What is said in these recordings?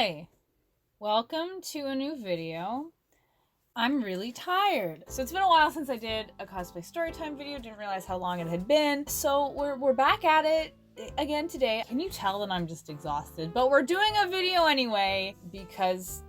Hi, welcome to a new video. I'm really tired. So it's been a while since I did a cosplay storytime video, didn't realize how long it had been. So we're back at it again today. Can you tell that I'm just exhausted? But we're doing a video anyway because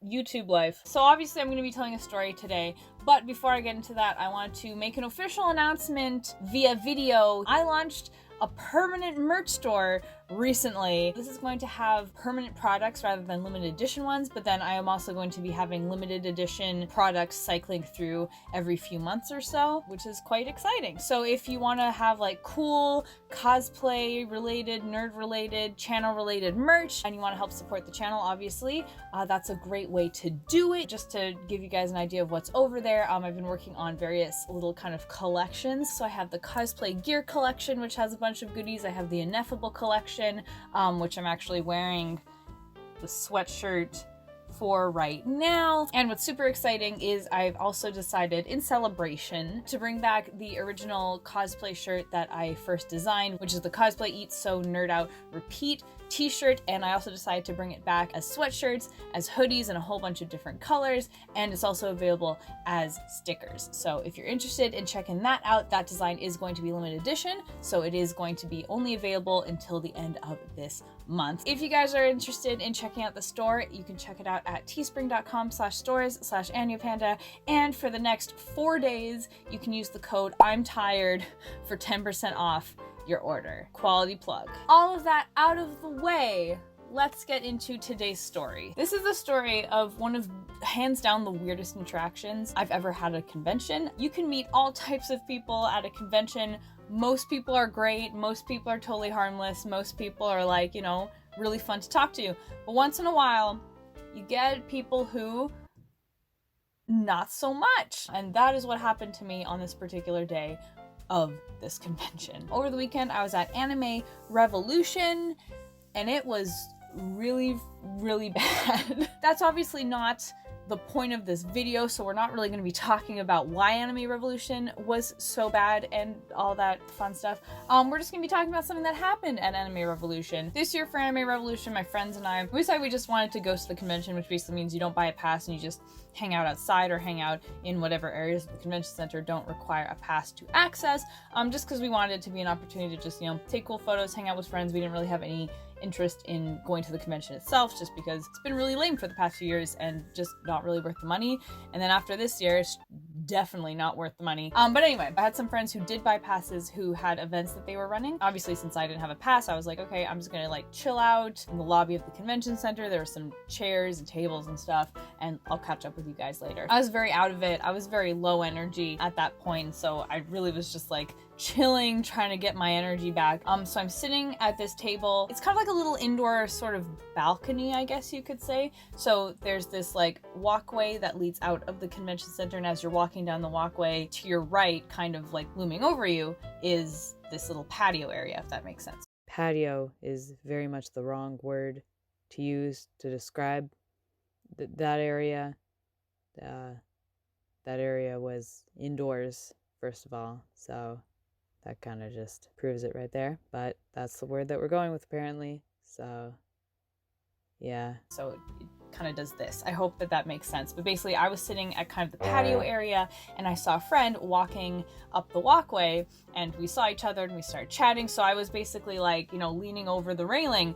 YouTube life. So obviously I'm going to be telling a story today, but before I get into that, I want to make an official announcement via video. I launched a permanent merch store recently. This is going to have permanent products rather than limited edition ones, but then I am also going to be having limited edition products cycling through every few months or so, which is quite exciting. So if you want to have like cool cosplay related, nerd related, channel related merch, and you want to help support the channel, obviously, that's a great way to do it. Just to give you guys an idea of what's over there, I've been working on various little kind of collections. So I have the cosplay gear collection, which has a bunch of goodies. I have the Ineffable collection, which I'm actually wearing the sweatshirt for right now. And what's super exciting is I've also decided in celebration to bring back the original cosplay shirt that I first designed, which is the Cosplay Eat So Nerd Out Repeat t-shirt, and I also decided to bring it back as sweatshirts, as hoodies in a whole bunch of different colors, and it's also available as stickers. So if you're interested in checking that out, that design is going to be limited edition, so it is going to be only available until the end of this month. If you guys are interested in checking out the store, you can check it out at teespring.com/stores/AnyaPanda, and for the next 4 days, you can use the code I'm Tired for 10% off your order. Quality plug. All of that out of the way, let's get into today's story. This is the story of one of, hands down, the weirdest interactions I've ever had at a convention. You can meet all types of people at a convention. Most people are great, most people are totally harmless, most people are like, you know, really fun to talk to. But once in a while, you get people who not so much. And that is what happened to me on this particular day of this convention. Over the weekend, I was at Anime Revolution, and it was really, really bad. That's obviously not the point of this video, so we're not really going to be talking about why Anime Revolution was so bad and all that fun stuff. We're just going to be talking about something that happened at Anime Revolution. This year for Anime Revolution, my friends and I, we decided we just wanted to go to the convention, which basically means you don't buy a pass and you just hang out outside or hang out in whatever areas of the convention center don't require a pass to access, just because we wanted it to be an opportunity to just, you know, take cool photos, hang out with friends. We didn't really have any interest in going to the convention itself, just because it's been really lame for the past few years and just not really worth the money. And then after this year, it's definitely not worth the money. But anyway, I had some friends who did buy passes who had events that they were running. Obviously, since I didn't have a pass, I was like, okay, I'm just gonna like chill out in the lobby of the convention center. There were some chairs and tables and stuff, and I'll catch up with you guys later. I was very out of it. I was very low energy at that point, so I really was just like chilling, trying to get my energy back. So I'm sitting at this table. It's kind of like a little indoor sort of balcony, I guess you could say. So there's this like walkway that leads out of the convention center, and as you're walking down the walkway, to your right, kind of like looming over you, is this little patio area, if that makes sense. Patio is very much the wrong word to use to describe that area. That area was indoors, first of all, so that kind of just proves it right there. But that's the word that we're going with, apparently. So, yeah. So it kind of does this. I hope that that makes sense. But basically, I was sitting at kind of the patio area, and I saw a friend walking up the walkway, and we saw each other, and we started chatting. So I was basically like, you know, leaning over the railing,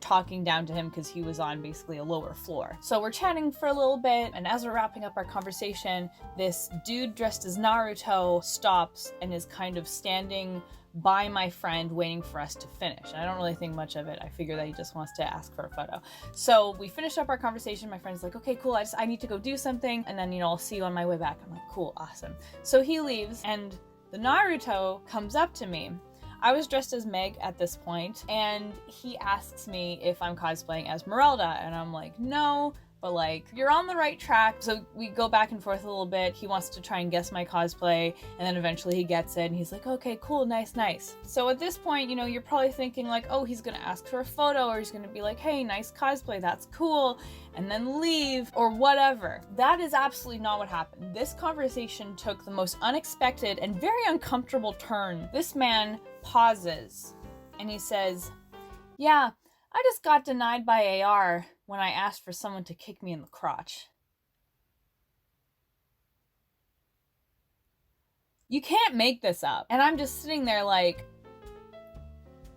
talking down to him because he was on basically a lower floor. So we're chatting for a little bit, and as we're wrapping up our conversation, this dude dressed as Naruto stops and is kind of standing by my friend waiting for us to finish. And I don't really think much of it. I figure that he just wants to ask for a photo. So we finished up our conversation. My friend's like, okay, cool. I need to go do something. And then, you know, I'll see you on my way back. I'm like, cool, awesome. So he leaves, and the Naruto comes up to me. I was dressed as Meg at this point, and he asks me if I'm cosplaying as Merelda, and I'm like, no, but like, you're on the right track. So we go back and forth a little bit. He wants to try and guess my cosplay, and then eventually he gets it, and he's like, okay, cool, nice. So at this point, you know, you're probably thinking like, oh, he's gonna ask for a photo, or he's gonna be like, hey, nice cosplay, that's cool, and then leave, or whatever. That is absolutely not what happened. This conversation took the most unexpected and very uncomfortable turn. This man pauses, and he says, Yeah, I just got denied by AR when I asked for someone to kick me in the crotch. You can't make this up. And I'm just sitting there like,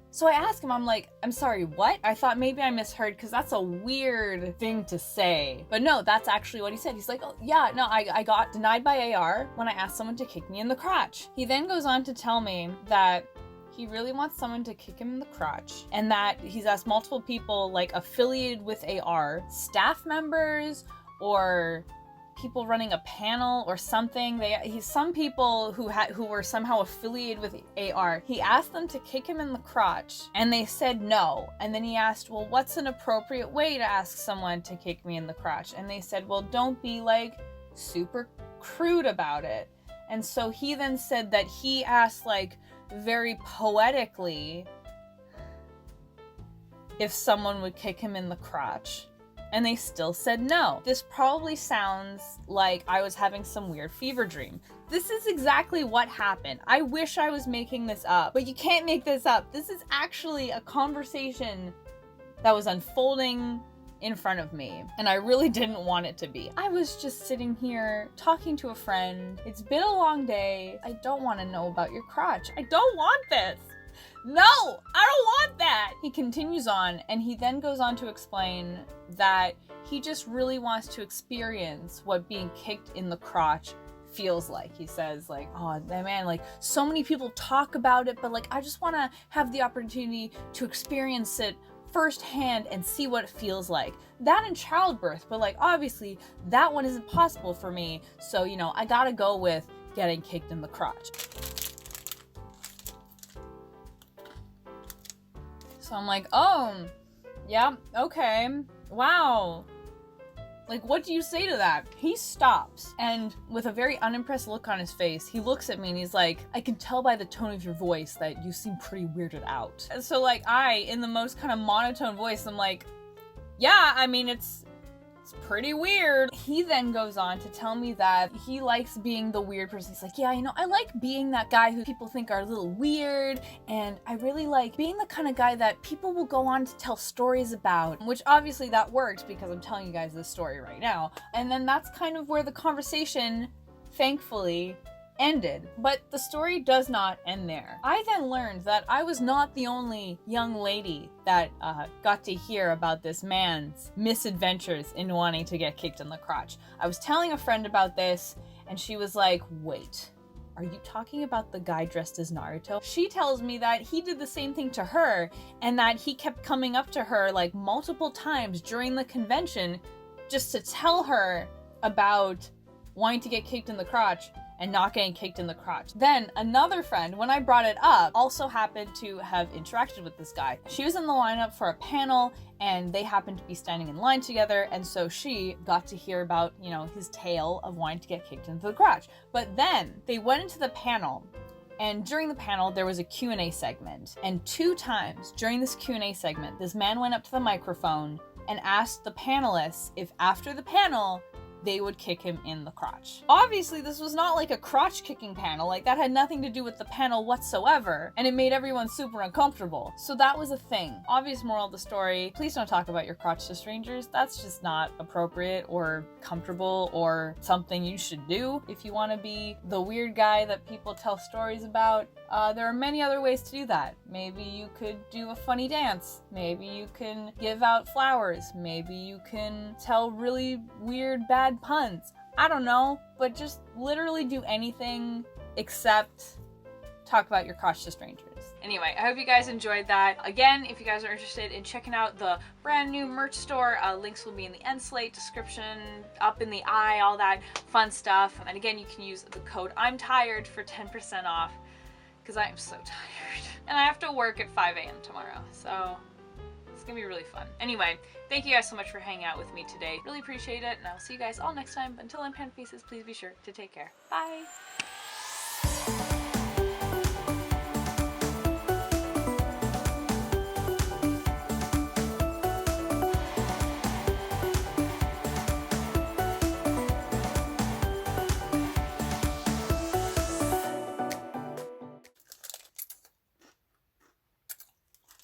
so I asked him, I'm like, I'm sorry, what? I thought maybe I misheard because that's a weird thing to say. But no, that's actually what he said. He's like, oh yeah, no, I got denied by AR when I asked someone to kick me in the crotch. He then goes on to tell me that he really wants someone to kick him in the crotch and that he's asked multiple people like affiliated with AR, staff members or people running a panel or something. Some people who were somehow affiliated with AR. He asked them to kick him in the crotch and they said no. And then he asked, well, what's an appropriate way to ask someone to kick me in the crotch? And they said, well, don't be like super crude about it. And so he then said that he asked like very poetically if someone would kick him in the crotch. And they still said no. This probably sounds like I was having some weird fever dream. This is exactly what happened. I wish I was making this up, but you can't make this up. This is actually a conversation that was unfolding in front of me, and I really didn't want it to be. I was just sitting here talking to a friend. It's been a long day. I don't want to know about your crotch. I don't want this. No, I don't want that. He continues on and he then goes on to explain that he just really wants to experience what being kicked in the crotch feels like. He says like, oh man, like so many people talk about it, but like I just want to have the opportunity to experience it firsthand and see what it feels like. That and childbirth, but like obviously that one isn't possible for me. So, you know, I gotta go with getting kicked in the crotch. So I'm like, oh, yeah, okay, wow. Like, what do you say to that? He stops, and with a very unimpressed look on his face, he looks at me and he's like, I can tell by the tone of your voice that you seem pretty weirded out. And so like in the most kind of monotone voice, I'm like, yeah, I mean, it's pretty weird. He then goes on to tell me that he likes being the weird person. He's like, yeah, you know, I like being that guy who people think are a little weird, and I really like being the kind of guy that people will go on to tell stories about, which obviously that works because I'm telling you guys this story right now. And then that's kind of where the conversation, thankfully, ended. But the story does not end there. I then learned that I was not the only young lady that got to hear about this man's misadventures in wanting to get kicked in the crotch. I was telling a friend about this and she was like, wait, are you talking about the guy dressed as Naruto? She tells me that he did the same thing to her and that he kept coming up to her like multiple times during the convention just to tell her about wanting to get kicked in the crotch and not getting kicked in the crotch. Then another friend, when I brought it up, also happened to have interacted with this guy. She was in the lineup for a panel and they happened to be standing in line together, and so she got to hear about, you know, his tale of wanting to get kicked into the crotch. But then they went into the panel, and during the panel there was a Q&A segment, and 2 times during this Q&A segment this man went up to the microphone and asked the panelists if after the panel they would kick him in the crotch. Obviously, this was not like a crotch kicking panel, like that had nothing to do with the panel whatsoever, and it made everyone super uncomfortable. So that was a thing. Obvious moral of the story, please don't talk about your crotch to strangers. That's just not appropriate or comfortable or something you should do. If you want to be the weird guy that people tell stories about, there are many other ways to do that. Maybe you could do a funny dance. Maybe you can give out flowers. Maybe you can tell really weird, bad puns. I don't know, but just literally do anything except talk about your crotch to strangers. Anyway, I hope you guys enjoyed that. Again, if you guys are interested in checking out the brand new merch store, links will be in the end slate, description, up in the eye, all that fun stuff. And again, you can use the code I'm tired for 10% off because I am so tired. And I have to work at 5 a.m. tomorrow, so it's gonna be really fun. Anyway, thank you guys so much for hanging out with me today. Really appreciate it, and I'll see you guys all next time. Until then, Pan Faces, please be sure to take care. Bye!